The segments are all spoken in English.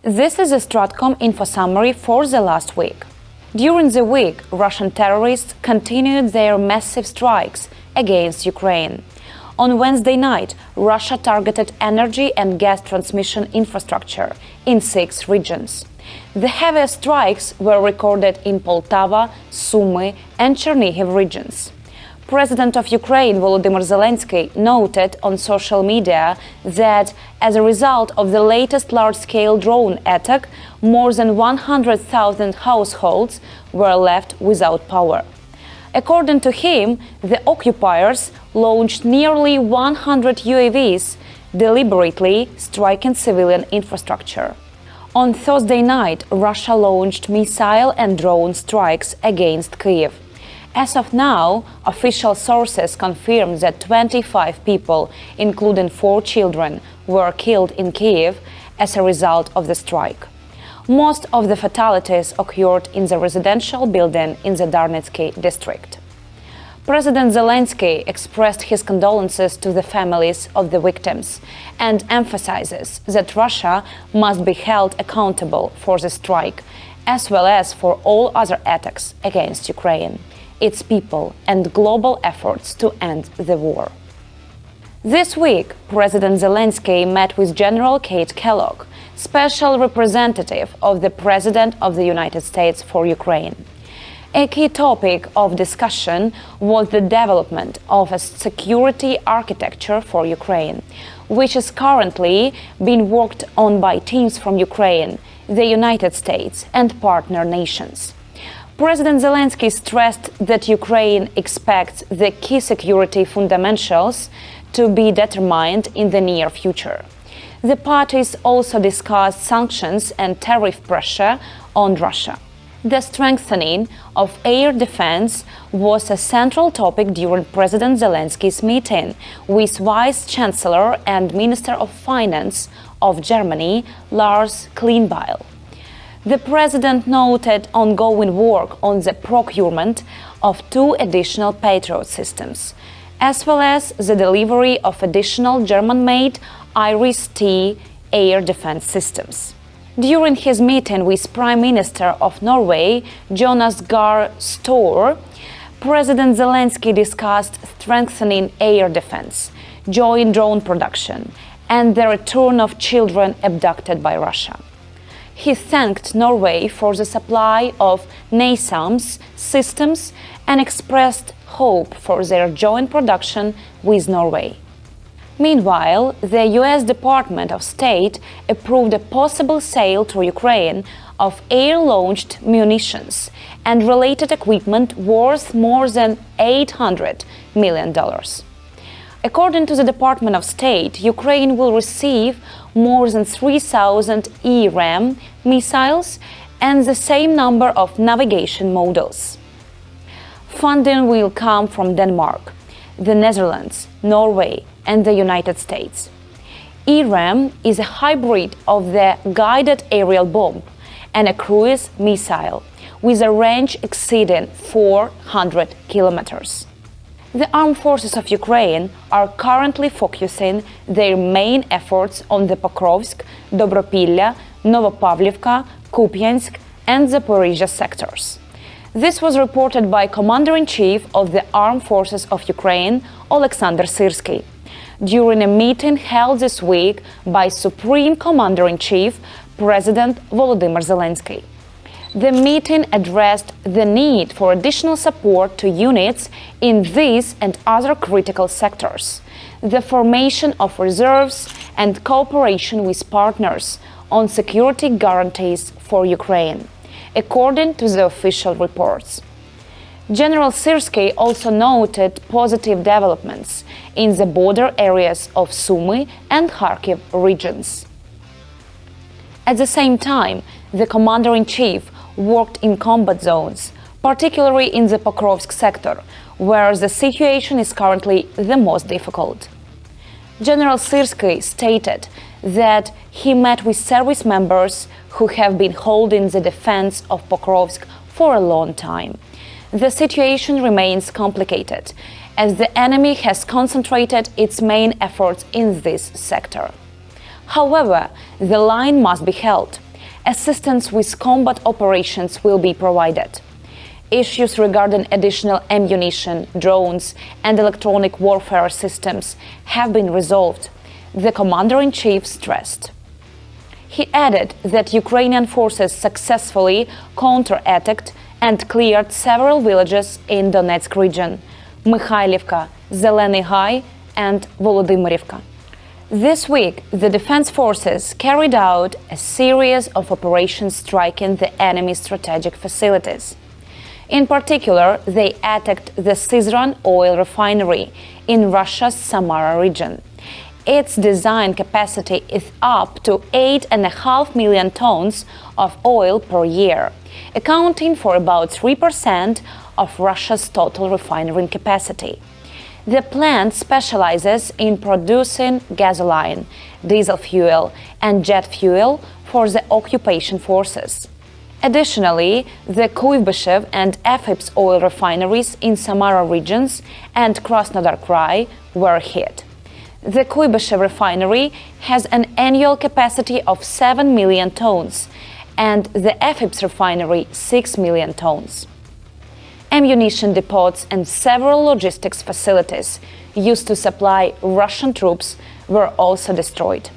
This is a STRATCOM info summary for the last week. During the week, Russian terrorists continued their massive strikes against Ukraine. On Wednesday night, Russia targeted energy and gas transmission infrastructure in 6 regions. The heaviest strikes were recorded in Poltava, Sumy, and Chernihiv regions. President of Ukraine Volodymyr Zelenskyy noted on social media that as a result of the latest large-scale drone attack, more than 100,000 households were left without power. According to him, the occupiers launched nearly 100 UAVs, deliberately striking civilian infrastructure. On Thursday night, Russia launched missile and drone strikes against Kyiv. As of now, official sources confirm that 25 people, including 4 children, were killed in Kyiv as a result of the strike. Most of the fatalities occurred in the residential building in the Darnitsky district. President Zelenskyy expressed his condolences to the families of the victims and emphasizes that Russia must be held accountable for the strike, as well as for all other attacks against Ukraine, its people, and global efforts to end the war. This week, President Zelenskyy met with General Kellogg, special representative of the President of the United States for Ukraine. A key topic of discussion was the development of a security architecture for Ukraine, which is currently being worked on by teams from Ukraine, the United States, and partner nations. President Zelenskyy stressed that Ukraine expects the key security fundamentals to be determined in the near future. The parties also discussed sanctions and tariff pressure on Russia. The strengthening of air defense was a central topic during President Zelenskyy's meeting with Vice Chancellor and Minister of Finance of Germany, Lars Kleinbeil. The President noted ongoing work on the procurement of 2 additional Patriot systems, as well as the delivery of additional German-made Iris-T air defense systems. During his meeting with Prime Minister of Norway, Jonas Gahr Støre, President Zelenskyy discussed strengthening air defense, joint drone production, and the return of children abducted by Russia. He thanked Norway for the supply of NASAMS systems and expressed hope for their joint production with Norway. Meanwhile, the US Department of State approved a possible sale to Ukraine of air-launched munitions and related equipment worth more than $800 million. According to the Department of State, Ukraine will receive more than 3,000 ERAM missiles and the same number of navigation modules. Funding will come from Denmark, the Netherlands, Norway, and the United States. ERAM is a hybrid of the guided aerial bomb and a cruise missile with a range exceeding 400 kilometers. The armed forces of Ukraine are currently focusing their main efforts on the Pokrovsk, Dobropilya, Novopavlivka, Kupiansk, and Zaporizhzhia sectors. This was reported by Commander-in-Chief of the Armed Forces of Ukraine, Oleksandr Syrskyi, during a meeting held this week by Supreme Commander-in-Chief, President Volodymyr Zelenskyy. The meeting addressed the need for additional support to units in these and other critical sectors, the formation of reserves, and cooperation with partners on security guarantees for Ukraine, according to the official reports. General Syrskyi also noted positive developments in the border areas of Sumy and Kharkiv regions. At the same time, the Commander-in-Chief worked in combat zones, particularly in the Pokrovsk sector, where the situation is currently the most difficult. General Syrskyi stated that he met with service members who have been holding the defense of Pokrovsk for a long time. The situation remains complicated, as the enemy has concentrated its main efforts in this sector. However, the line must be held, assistance with combat operations will be provided. Issues regarding additional ammunition, drones, and electronic warfare systems have been resolved, the commander-in-chief stressed. He added that Ukrainian forces successfully counterattacked and cleared several villages in Donetsk region: Mikhailivka, Zelenskyy, and Volodymyrivka. This week, the defense forces carried out a series of operations striking the enemy's strategic facilities. In particular, they attacked the Syzran oil refinery in Russia's Samara region. Its design capacity is up to 8.5 million tons of oil per year, accounting for about 3% of Russia's total refinery capacity. The plant specializes in producing gasoline, diesel fuel, and jet fuel for the occupation forces. Additionally, the Kuibyshev and Efip's oil refineries in Samara regions and Krasnodar Krai were hit. The Kuibyshev refinery has an annual capacity of 7 million tons, and the Efip's refinery 6 million tons. Ammunition depots and several logistics facilities used to supply Russian troops were also destroyed.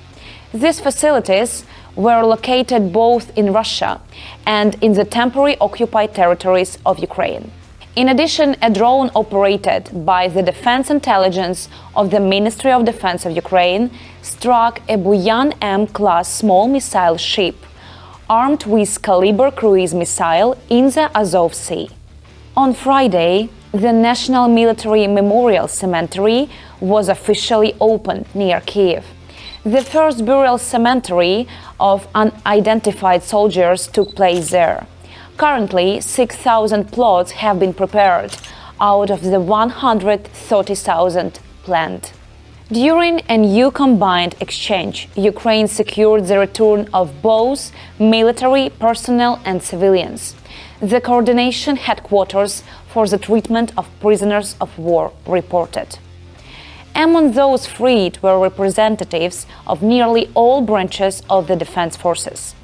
These facilities were located both in Russia and in the temporarily occupied territories of Ukraine. In addition, a drone operated by the Defense Intelligence of the Ministry of Defense of Ukraine struck a Buyan M-class small missile ship armed with Caliber cruise missile in the Azov Sea. On Friday, the National Military Memorial Cemetery was officially opened near Kiev. The first burial cemetery of unidentified soldiers took place there. Currently, 6,000 plots have been prepared out of the 130,000 planned. During a new combined exchange, Ukraine secured the return of both military personnel and civilians. The coordination headquarters for the treatment of prisoners of war reported. Among those freed were representatives of nearly all branches of the defense forces.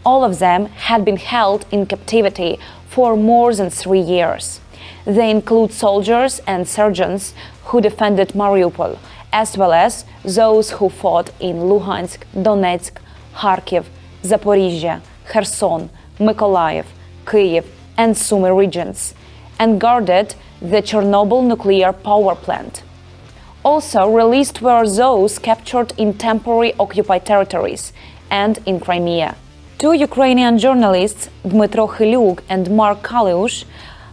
All of them had been held in captivity for more than 3 years. They include soldiers and sergeants who defended Mariupol, as well as those who fought in Luhansk, Donetsk, Kharkiv, Zaporizhia, Kherson, Mykolaiv, Kyiv, and Sumy regions, and guarded the Chernobyl nuclear power plant. Also released were those captured in temporarily occupied territories and in Crimea. 2 Ukrainian journalists, Dmytro Khyluk and Mark Kaliush,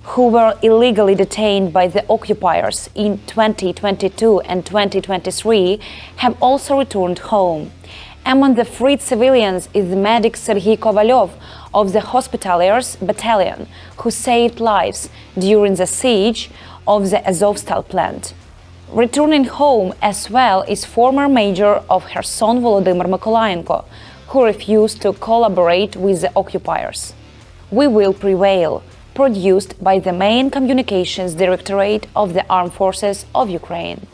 who were illegally detained by the occupiers in 2022 and 2023, have also returned home. Among the freed civilians is the medic Serhiy Kovalyov of the Hospitaliers Battalion, who saved lives during the siege of the Azovstal plant. Returning home as well is former Major of Kherson Volodymyr Mykolayenko, who refused to collaborate with the occupiers. We Will Prevail, produced by the main communications directorate of the Armed Forces of Ukraine.